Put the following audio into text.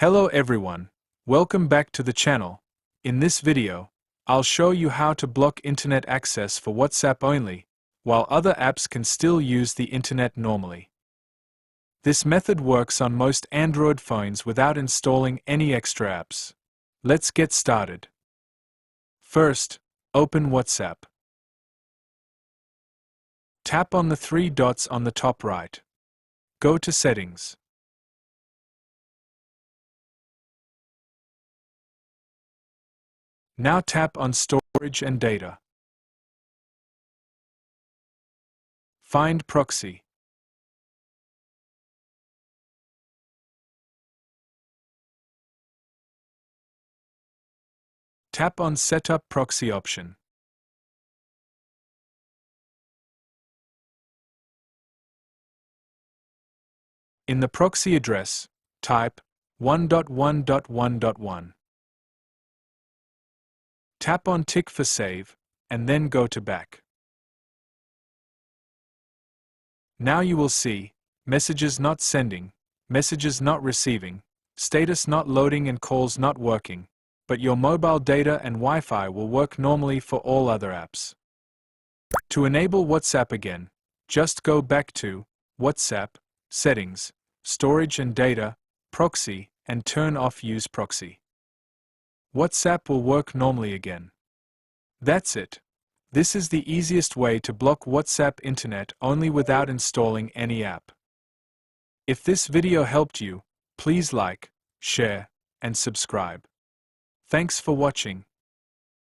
Hello everyone, welcome back to the channel. In this video, I'll show you how to block internet access for WhatsApp only, while other apps can still use the internet normally. This method works on most Android phones without installing any extra apps. Let's get started. First, open WhatsApp. Tap on the three dots on the top right. Go to Settings. Now tap on Storage and Data. Find Proxy. Tap on Setup Proxy option. In the proxy address, type 1.1.1.1. Tap on Tick for Save, and then go to Back. Now you will see Messages not sending, Messages not receiving, Status not loading and calls not working, but your mobile data and Wi-Fi will work normally for all other apps. To enable WhatsApp again, just go back to WhatsApp, Settings, Storage and Data, Proxy, and turn off Use Proxy. WhatsApp will work normally again. That's it. This is the easiest way to block WhatsApp internet only without installing any app. If this video helped you, please like, share, and subscribe. Thanks for watching.